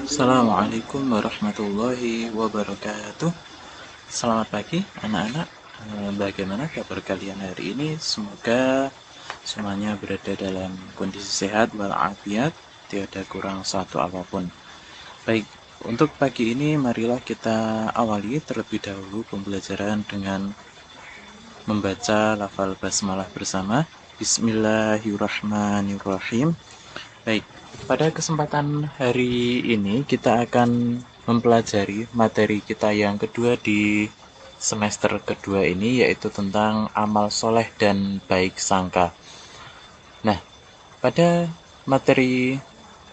Assalamualaikum warahmatullahi wabarakatuh. Selamat pagi anak-anak. Bagaimana kabar kalian hari ini? Semoga semuanya berada dalam kondisi sehat walafiat, tiada kurang satu apapun. Baik, untuk pagi ini marilah kita awali terlebih dahulu pembelajaran dengan membaca lafal basmalah bersama. Bismillahirrahmanirrahim. Baik, pada kesempatan hari ini kita akan mempelajari materi kita yang kedua di semester kedua ini, yaitu tentang amal soleh dan baik sangka. Nah, pada materi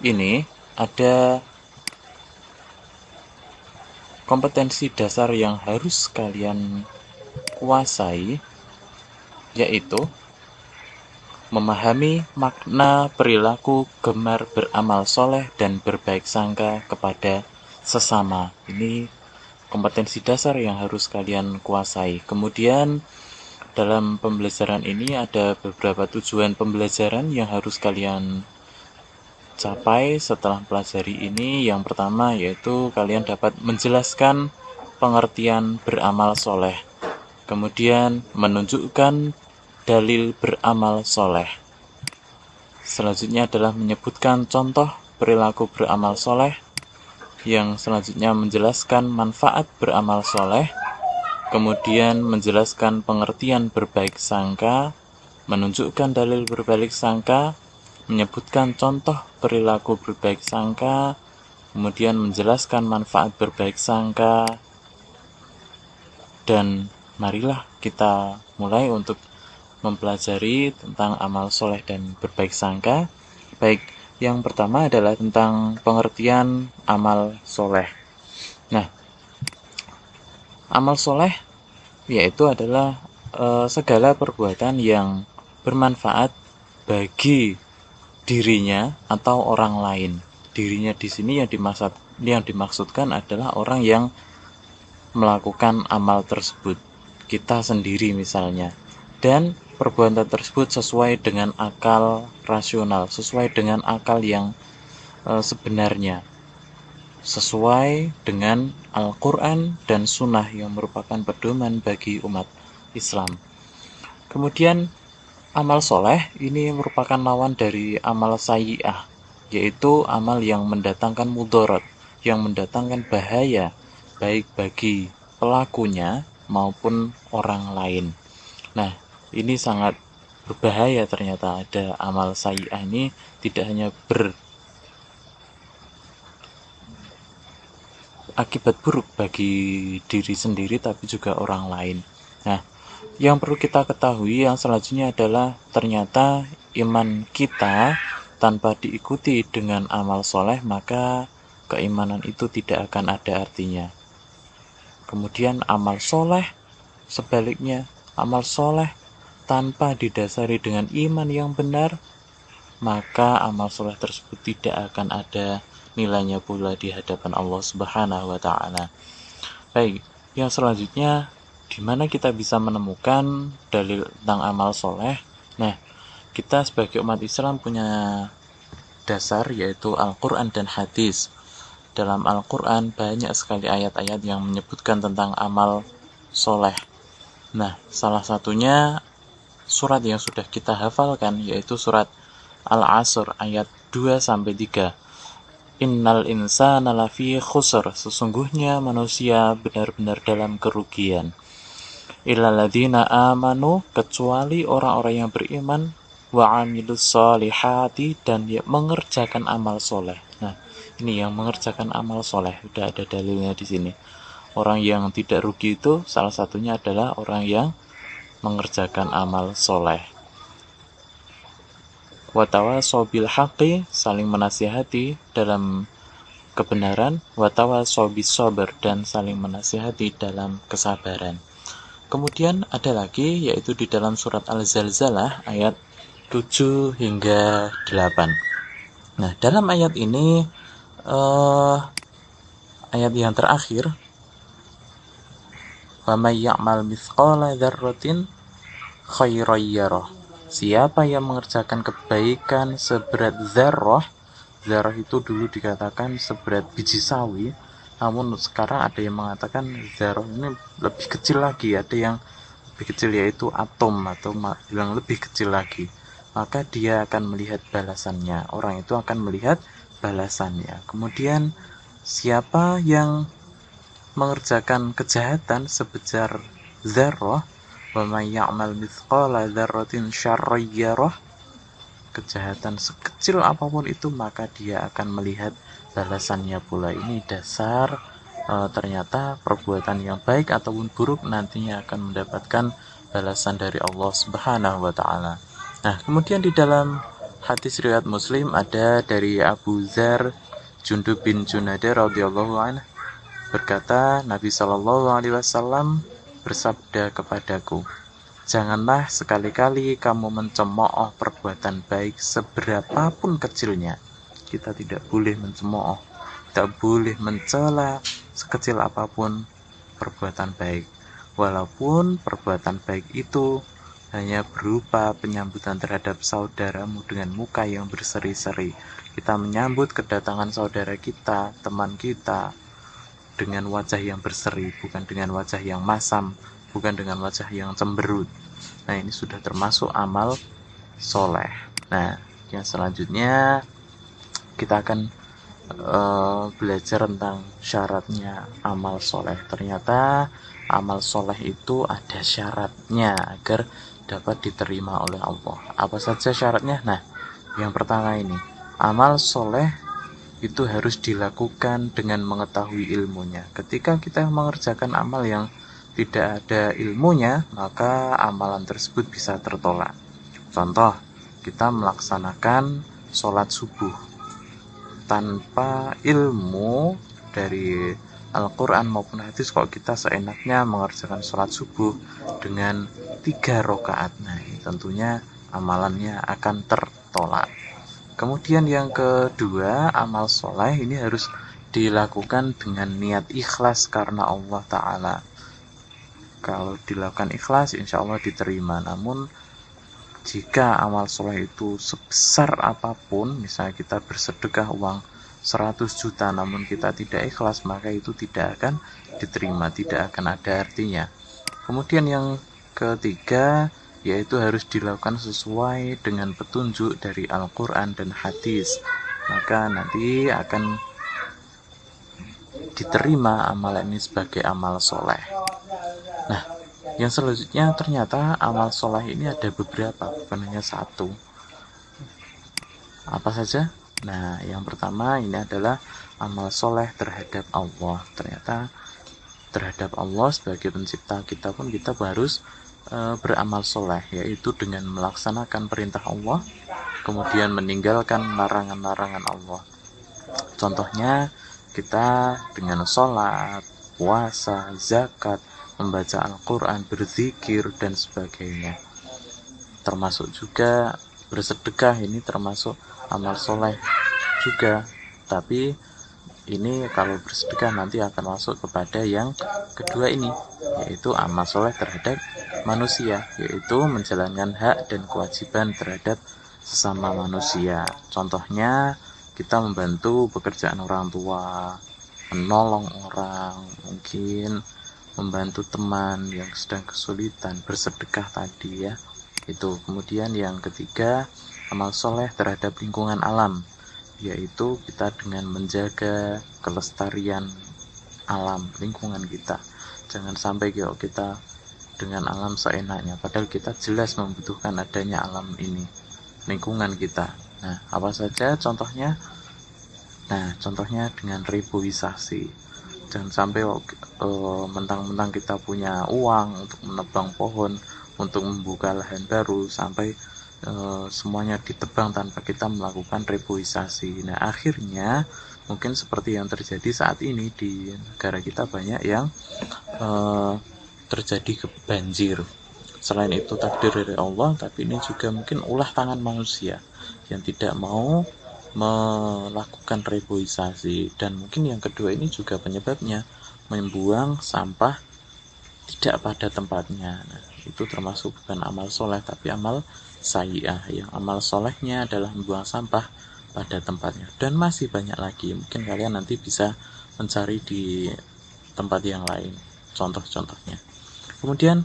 ini ada kompetensi dasar yang harus kalian kuasai, yaitu memahami makna perilaku gemar beramal soleh dan berbaik sangka kepada sesama. Ini kompetensi dasar yang harus kalian kuasai. Kemudian dalam pembelajaran ini ada beberapa tujuan pembelajaran yang harus kalian capai setelah pelajari ini. Yang pertama yaitu kalian dapat menjelaskan pengertian beramal soleh. Kemudian menunjukkan dalil beramal soleh. Selanjutnya adalah menyebutkan contoh perilaku beramal soleh. Yang selanjutnya menjelaskan manfaat beramal soleh. Kemudian menjelaskan pengertian berbaik sangka, menunjukkan dalil berbaik sangka, menyebutkan contoh perilaku berbaik sangka, kemudian menjelaskan manfaat berbaik sangka. Dan marilah kita mulai untuk mempelajari tentang amal soleh dan berbaik sangka. Baik, yang pertama adalah tentang pengertian amal soleh. Nah, amal soleh yaitu adalah segala perbuatan yang bermanfaat bagi dirinya atau orang lain. Dirinya di sini yang dimaksudkan adalah orang yang melakukan amal tersebut, kita sendiri misalnya. Dan perbuatan tersebut sesuai dengan akal rasional, sesuai dengan akal yang sebenarnya, sesuai dengan Al-Quran dan Sunnah yang merupakan pedoman bagi umat Islam. Kemudian amal soleh ini merupakan lawan dari amal sayyi'ah, yaitu amal yang mendatangkan mudarat, yang mendatangkan bahaya baik bagi pelakunya maupun orang lain. Nah, ini sangat berbahaya ternyata. Ada amal sayyi'ah ini tidak hanya berakibat buruk bagi diri sendiri tapi juga orang lain. Nah, yang perlu kita ketahui yang selanjutnya adalah ternyata iman kita tanpa diikuti dengan amal soleh, maka keimanan itu tidak akan ada artinya. Kemudian amal soleh sebaliknya, amal soleh tanpa didasari dengan iman yang benar, maka amal soleh tersebut tidak akan ada nilainya pula di hadapan Allah Subhanahu wa Ta'ala. Baik, yang selanjutnya, di mana kita bisa menemukan dalil tentang amal soleh? Nah, kita sebagai umat Islam punya dasar yaitu Al-Quran dan hadis. Dalam Al-Quran banyak sekali ayat-ayat yang menyebutkan tentang amal soleh. Nah, salah satunya surat yang sudah kita hafalkan yaitu surat Al-Asr ayat 2-3. Innal insana lafi khusr, sesungguhnya manusia benar-benar dalam kerugian. Illal ladzina amanu, kecuali orang-orang yang beriman, wa amilus solihati, dan dia mengerjakan amal soleh. Nah, ini yang mengerjakan amal soleh, sudah ada dalilnya di sini. Orang yang tidak rugi itu salah satunya adalah orang yang mengerjakan amal soleh. Watawasau bil haqqi, saling menasihati dalam kebenaran. Watawasau bis sabr, dan saling menasihati dalam kesabaran. Kemudian ada lagi yaitu di dalam surat Al-Zalzalah ayat 7-8. Nah, dalam ayat ini ayat yang terakhir, wa may ya'mal mithqala dzarratin khairan yarah, siapa yang mengerjakan kebaikan seberat zarrah zarah itu dulu dikatakan seberat biji sawi, namun sekarang ada yang mengatakan zarah ini lebih kecil lagi, ada yang lebih kecil yaitu atom atau yang lebih kecil lagi. Maka dia akan melihat balasannya, orang itu akan melihat balasannya. Kemudian siapa yang mengerjakan kejahatan sebesar zarah, wa may ya'mal mithqala dzarratin syarran yarah, kejahatan sekecil apapun itu maka dia akan melihat balasannya pula. Ini dasar ternyata perbuatan yang baik ataupun buruk nantinya akan mendapatkan balasan dari Allah Subhanahu wa taala. Nah, kemudian di dalam hadis riwayat Muslim ada dari Abu Dzar Jundub bin Junadah radhiyallahu anhu berkata, Nabi Shallallahu alaihi wasallam bersabda kepadaku, janganlah sekali-kali kamu mencemooh perbuatan baik seberapapun kecilnya. Kita tidak boleh mencemooh, tidak boleh mencela sekecil apapun perbuatan baik. Walaupun perbuatan baik itu hanya berupa penyambutan terhadap saudaramu dengan muka yang berseri-seri. Kita menyambut kedatangan saudara kita, teman kita, dengan wajah yang berseri, bukan dengan wajah yang masam, bukan dengan wajah yang cemberut. Nah, ini sudah termasuk amal soleh. Nah, yang selanjutnya kita akan belajar tentang syaratnya amal soleh. Ternyata amal soleh itu ada syaratnya agar dapat diterima oleh Allah. Apa saja syaratnya? Nah, yang pertama ini, amal soleh itu harus dilakukan dengan mengetahui ilmunya. Ketika kita mengerjakan amal yang tidak ada ilmunya, maka amalan tersebut bisa tertolak. Contoh, kita melaksanakan sholat subuh tanpa ilmu dari Al-Quran maupun hadis, kok kita seenaknya mengerjakan sholat subuh dengan 3 rakaat. Nah, tentunya amalannya akan tertolak. Kemudian yang kedua, amal soleh ini harus dilakukan dengan niat ikhlas karena Allah Ta'ala. Kalau dilakukan ikhlas, insya Allah diterima. Namun jika amal soleh itu sebesar apapun, misalnya kita bersedekah uang 100 juta namun kita tidak ikhlas, maka itu tidak akan diterima, tidak akan ada artinya. Kemudian yang ketiga, yaitu harus dilakukan sesuai dengan petunjuk dari Al-Quran dan hadis, maka nanti akan diterima amal ini sebagai amal soleh. Nah, yang selanjutnya ternyata amal soleh ini ada beberapa, bukan hanya satu. Apa saja? Nah, yang pertama ini adalah amal soleh terhadap Allah. Ternyata terhadap Allah sebagai pencipta kita pun kita harus beramal soleh, yaitu dengan melaksanakan perintah Allah, kemudian meninggalkan larangan-larangan Allah. Contohnya kita dengan sholat, puasa, zakat, membaca Al-Quran, berzikir, dan sebagainya. Termasuk juga bersedekah, ini termasuk amal soleh juga. Tapi ini kalau bersedekah nanti akan masuk kepada yang kedua ini, yaitu amal soleh terhadap manusia, yaitu menjalankan hak dan kewajiban terhadap sesama manusia. Contohnya kita membantu pekerjaan orang tua, menolong orang, mungkin membantu teman yang sedang kesulitan, bersedekah tadi ya. Itu. Kemudian yang ketiga, amal soleh terhadap lingkungan alam, yaitu kita dengan menjaga kelestarian alam, lingkungan kita. Jangan sampai kita dengan alam seenaknya, padahal kita jelas membutuhkan adanya alam ini, lingkungan kita. Nah, apa saja contohnya? Nah, contohnya dengan reboisasi. Jangan sampai mentang-mentang kita punya uang untuk menebang pohon, untuk membuka lahan baru, sampai semuanya ditebang tanpa kita melakukan reboisasi. Nah, akhirnya mungkin seperti yang terjadi saat ini di negara kita, banyak yang terjadi banjir. Selain itu takdir dari Allah, tapi ini juga mungkin ulah tangan manusia yang tidak mau melakukan reboisasi. Dan mungkin yang kedua ini juga penyebabnya, membuang sampah tidak pada tempatnya. Nah, itu termasuk bukan amal soleh tapi amal sayyi'ah. Yang amal solehnya adalah membuang sampah pada tempatnya. Dan masih banyak lagi, mungkin kalian nanti bisa mencari di tempat yang lain contoh-contohnya. Kemudian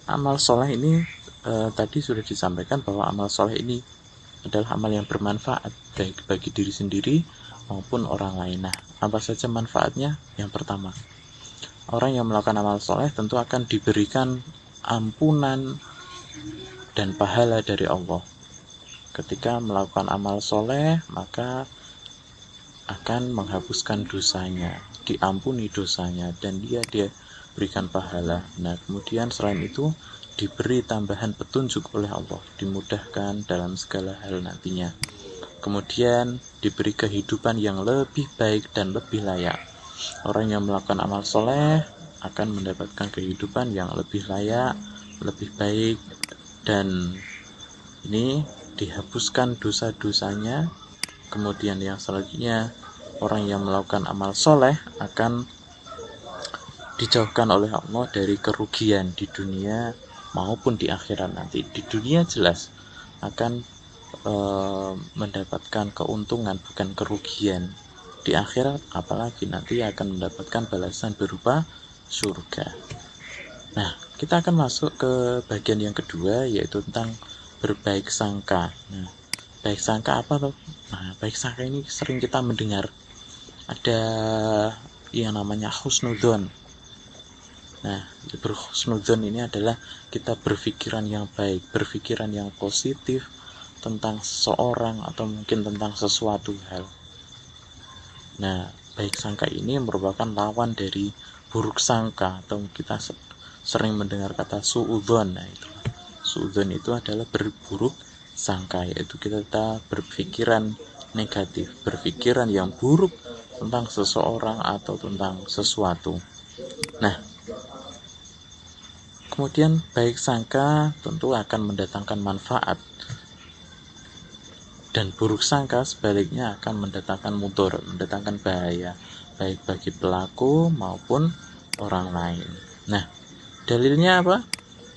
amal soleh ini tadi sudah disampaikan bahwa amal soleh ini adalah amal yang bermanfaat baik bagi diri sendiri maupun orang lain. Nah, apa saja manfaatnya? Yang pertama, orang yang melakukan amal soleh tentu akan diberikan ampunan dan pahala dari Allah. Ketika melakukan amal soleh, maka akan menghapuskan dosanya, diampuni dosanya, dan dia berikan pahala. Nah, kemudian selain itu diberi tambahan petunjuk oleh Allah, dimudahkan dalam segala hal nantinya. Kemudian diberi kehidupan yang lebih baik dan lebih layak. Orang yang melakukan amal soleh akan mendapatkan kehidupan yang lebih layak, lebih baik, dan ini dihapuskan dosa-dosanya. Kemudian yang selanjutnya, orang yang melakukan amal soleh akan dijauhkan oleh Allah dari kerugian di dunia maupun di akhirat nanti. Di dunia jelas akan mendapatkan keuntungan, bukan kerugian. Di akhirat apalagi nanti akan mendapatkan balasan berupa surga. Nah, kita akan masuk ke bagian yang kedua, yaitu tentang berbaik sangka. Nah, baik sangka apa tuh? Nah, baik sangka ini sering kita mendengar ada yang namanya husnudzon. Nah, berhusnudzon ini adalah kita berpikiran yang baik, berpikiran yang positif tentang seseorang atau mungkin tentang sesuatu hal. Nah, baik sangka ini merupakan lawan dari buruk sangka, atau kita sering mendengar kata suudzon. Nah, itu suudzon itu adalah berburuk sangka, yaitu kita berpikiran negatif, berpikiran yang buruk tentang seseorang atau tentang sesuatu. Nah, kemudian baik sangka tentu akan mendatangkan manfaat, dan buruk sangka sebaliknya akan mendatangkan mudarat, mendatangkan bahaya, baik bagi pelaku maupun orang lain. Nah, dalilnya apa?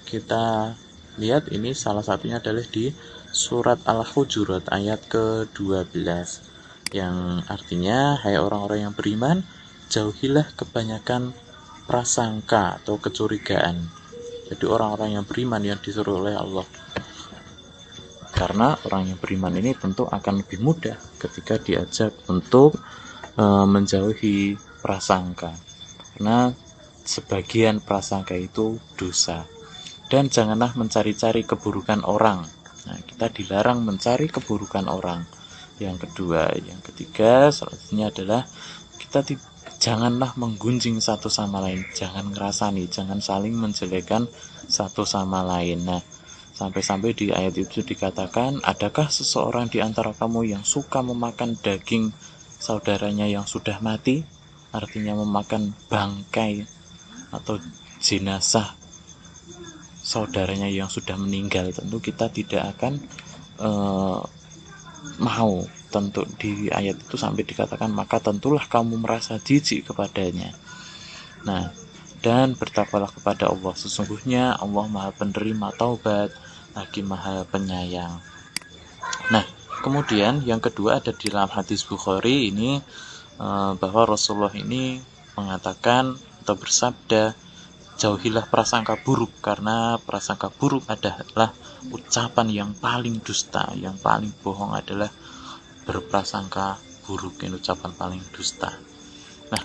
Kita lihat, ini salah satunya adalah di surat Al-Hujurat ayat ke-12, yang artinya, hai orang-orang yang beriman, jauhilah kebanyakan prasangka atau kecurigaan. Jadi orang-orang yang beriman yang disuruh oleh Allah. Karena orang yang beriman ini tentu akan lebih mudah ketika diajak untuk menjauhi prasangka. Karena sebagian prasangka itu dosa. Dan janganlah mencari-cari keburukan orang. Nah, kita dilarang mencari keburukan orang. Yang kedua, yang ketiga, selanjutnya adalah kita janganlah menggunjing satu sama lain. Jangan ngerasani, jangan saling menjelekkan satu sama lain. Nah, sampai-sampai di ayat itu dikatakan, adakah seseorang di antara kamu yang suka memakan daging saudaranya yang sudah mati? Artinya memakan bangkai atau jenazah saudaranya yang sudah meninggal. Tentu kita tidak akan mau. Tentu di ayat itu sampai dikatakan, maka tentulah kamu merasa jijik kepadanya. Nah, dan bertakwalah kepada Allah, sesungguhnya Allah Maha Penerima Taubat lagi Maha Penyayang. Nah, kemudian yang kedua ada di dalam hadis Bukhari ini, bahwa Rasulullah ini mengatakan atau bersabda, jauhilah prasangka buruk, karena prasangka buruk adalah ucapan yang paling dusta, yang paling bohong adalah berprasangka buruk, ini ucapan paling dusta. Nah,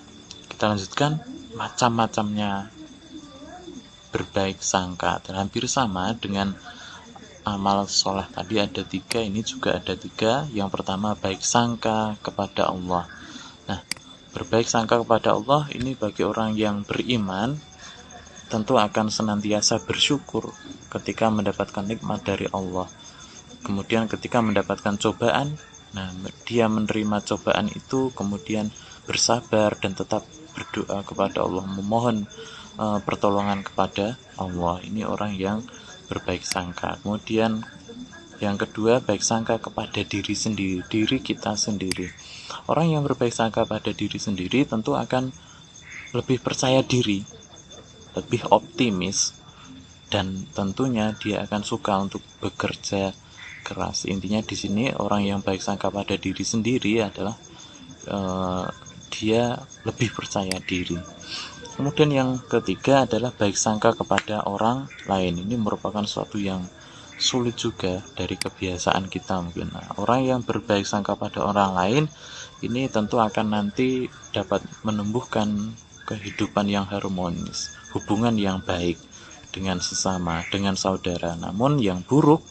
kita lanjutkan macam-macamnya berbaik sangka, dan hampir sama dengan amal soleh tadi ada 3, ini juga ada 3. Yang pertama, baik sangka kepada Allah. Nah, berbaik sangka kepada Allah ini bagi orang yang beriman tentu akan senantiasa bersyukur ketika mendapatkan nikmat dari Allah. Kemudian ketika mendapatkan cobaan, nah dia menerima cobaan itu, kemudian bersabar dan tetap berdoa kepada Allah, memohon pertolongan kepada Allah. Ini orang yang berbaik sangka. Kemudian yang kedua, baik sangka kepada diri sendiri, diri kita sendiri. Orang yang berbaik sangka pada diri sendiri tentu akan lebih percaya diri, lebih optimis, dan tentunya dia akan suka untuk bekerja keras. Intinya di sini orang yang baik sangka pada diri sendiri adalah dia lebih percaya diri. Kemudian yang ketiga adalah baik sangka kepada orang lain. Ini merupakan suatu yang sulit juga dari kebiasaan kita mungkin. Nah, orang yang berbaik sangka pada orang lain ini tentu akan nanti dapat menumbuhkan kehidupan yang harmonis, hubungan yang baik dengan sesama, dengan saudara. Namun yang buruk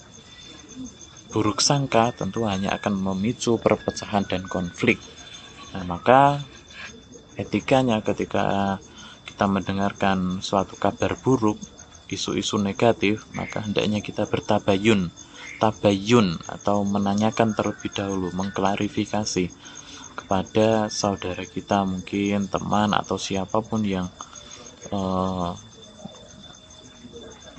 sangka tentu hanya akan memicu perpecahan dan konflik. Nah, maka etikanya ketika kita mendengarkan suatu kabar buruk, isu-isu negatif, maka hendaknya kita tabayun atau menanyakan terlebih dahulu, mengklarifikasi kepada saudara kita, mungkin teman atau siapapun yang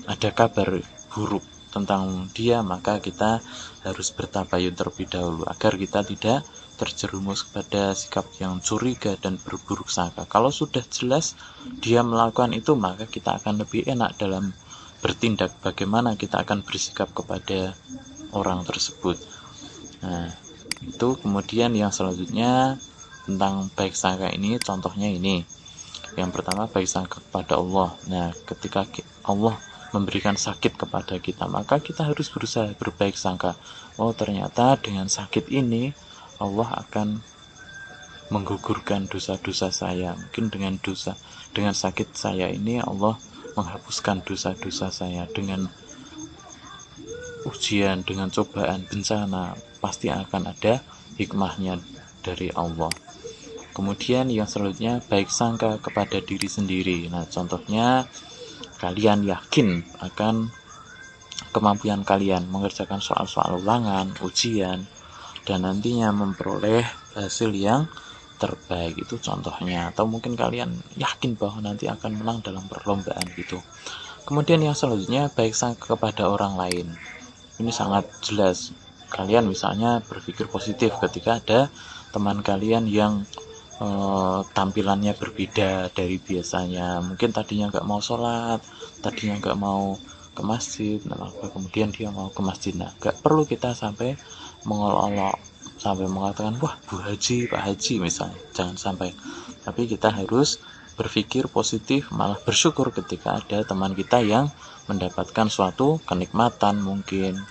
ada kabar buruk tentang dia, maka kita harus bertabayun terlebih dahulu agar kita tidak terjerumus kepada sikap yang curiga dan berburuk sangka. Kalau sudah jelas dia melakukan itu, maka kita akan lebih enak dalam bertindak, bagaimana kita akan bersikap kepada orang tersebut. Nah, itu kemudian yang selanjutnya tentang baik sangka ini, contohnya ini. Yang pertama, baik sangka kepada Allah. Nah, ketika Allah memberikan sakit kepada kita, maka kita harus berusaha berbaik sangka. Oh, ternyata dengan sakit ini Allah akan menggugurkan dosa-dosa saya. Mungkin dengan sakit saya ini Allah menghapuskan dosa-dosa saya. Dengan ujian, dengan cobaan, bencana, pasti akan ada hikmahnya dari Allah. Kemudian yang selanjutnya, baik sangka kepada diri sendiri. Nah, contohnya kalian yakin akan kemampuan kalian mengerjakan soal-soal ulangan, ujian, dan nantinya memperoleh hasil yang terbaik. Itu contohnya. Atau mungkin kalian yakin bahwa nanti akan menang dalam perlombaan gitu. Kemudian yang selanjutnya, baik sangka kepada orang lain. Ini sangat jelas. Kalian misalnya berpikir positif ketika ada teman kalian yang tampilannya berbeda dari biasanya. Mungkin tadinya nggak mau sholat, tadinya nggak mau ke masjid, nah kemudian dia mau ke masjid. Nah, nggak perlu kita sampai mengolok-olok, sampai mengatakan wah Bu Haji, Pak Haji misalnya, jangan sampai. Tapi kita harus berpikir positif, malah bersyukur ketika ada teman kita yang mendapatkan suatu kenikmatan mungkin,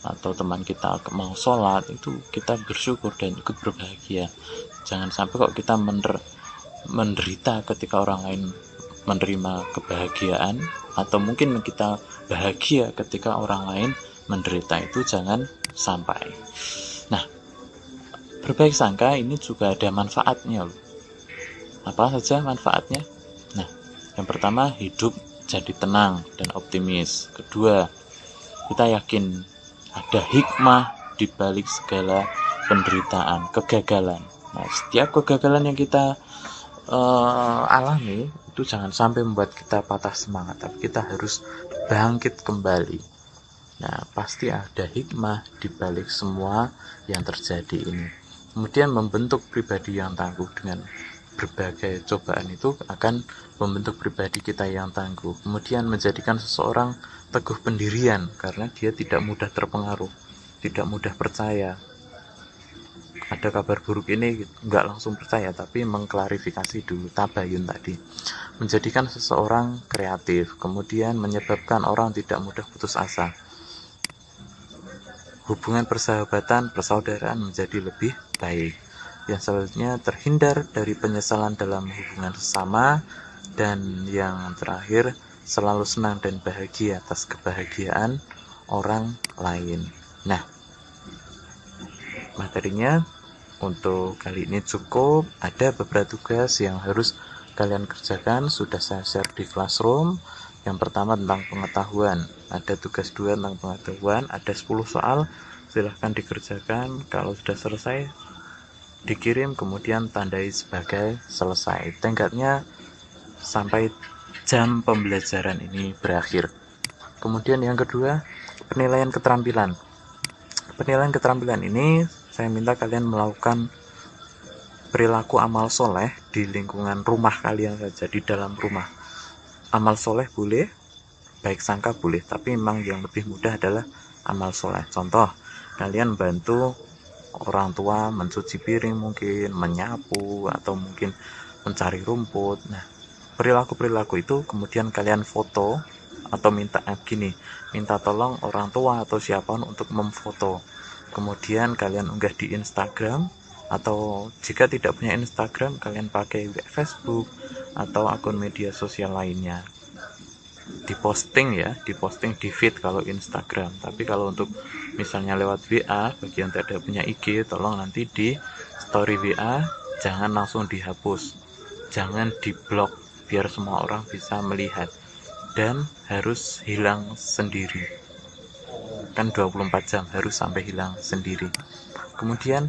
atau teman kita mau sholat, itu kita bersyukur dan ikut berbahagia. Jangan sampai kok kita menderita ketika orang lain menerima kebahagiaan, atau mungkin kita bahagia ketika orang lain menderita. Itu jangan sampai. Nah, berbaik sangka ini juga ada manfaatnya loh. Apa saja manfaatnya? Nah, yang pertama, hidup jadi tenang dan optimis. Kedua, kita yakin ada hikmah di balik segala penderitaan, kegagalan. Nah, setiap kegagalan yang kita alami itu jangan sampai membuat kita patah semangat, tapi kita harus bangkit kembali. Nah, pasti ada hikmah di balik semua yang terjadi ini. Kemudian membentuk pribadi yang tangguh. Dengan berbagai cobaan itu akan membentuk pribadi kita yang tangguh. Kemudian menjadikan seseorang teguh pendirian, karena dia tidak mudah terpengaruh, tidak mudah percaya. Ada kabar buruk ini nggak langsung percaya, tapi mengklarifikasi dulu, tabayun tadi. Menjadikan seseorang kreatif, kemudian menyebabkan orang tidak mudah putus asa. Hubungan persahabatan, persaudaraan menjadi lebih baik. Yang selanjutnya, terhindar dari penyesalan dalam hubungan sesama. Dan yang terakhir, selalu senang dan bahagia atas kebahagiaan orang lain. Nah, materinya untuk kali ini cukup. Ada beberapa tugas yang harus kalian kerjakan, sudah saya share di Classroom. Yang pertama tentang pengetahuan, ada tugas 2 tentang pengetahuan, ada 10 soal, silahkan dikerjakan. Kalau sudah selesai dikirim, kemudian tandai sebagai selesai. Tenggatnya sampai jam pembelajaran ini berakhir. Kemudian yang kedua, penilaian keterampilan. Penilaian keterampilan ini saya minta kalian melakukan perilaku amal soleh di lingkungan rumah kalian saja, di dalam rumah. Amal soleh boleh, baik sangka boleh, tapi memang yang lebih mudah adalah amal soleh. Contoh, kalian bantu orang tua mencuci piring, mungkin menyapu, atau mungkin mencari rumput. Nah, perilaku-perilaku itu kemudian kalian foto atau minta tolong orang tua atau siapapun untuk memfoto. Kemudian kalian unggah di Instagram, atau jika tidak punya Instagram kalian pakai Facebook atau akun media sosial lainnya. Diposting di feed kalau Instagram. Tapi kalau untuk misalnya lewat WA, bagi yang tidak punya IG, tolong nanti di story WA jangan langsung dihapus, jangan diblok, biar semua orang bisa melihat, dan harus hilang sendiri. Kan 24 jam harus sampai hilang sendiri. Kemudian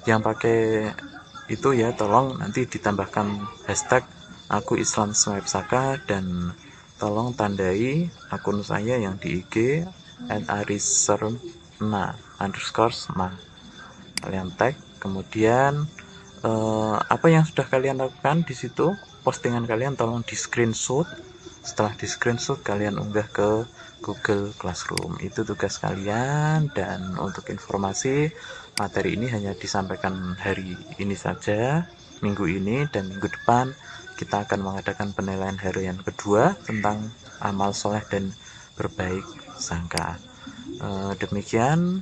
yang pakai itu ya, tolong nanti ditambahkan hashtag aku Islam Swapsaka, dan tolong tandai akun saya yang di IG @ariserna_sma. Kalian tag, kemudian apa yang sudah kalian lakukan di situ, postingan kalian tolong di screenshot. Setelah di screenshot kalian unggah ke Google Classroom. Itu tugas kalian. Dan untuk informasi, materi ini hanya disampaikan hari ini saja, minggu ini, dan minggu depan kita akan mengadakan penilaian harian kedua tentang amal soleh dan berbaik sangka. Demikian,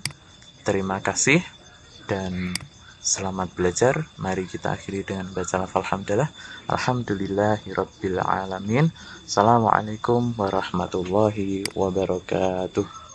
terima kasih dan selamat belajar. Mari kita akhiri dengan baca lafal hamdalah. Alhamdulillahirabbil alamin. Assalamualaikum warahmatullahi wabarakatuh.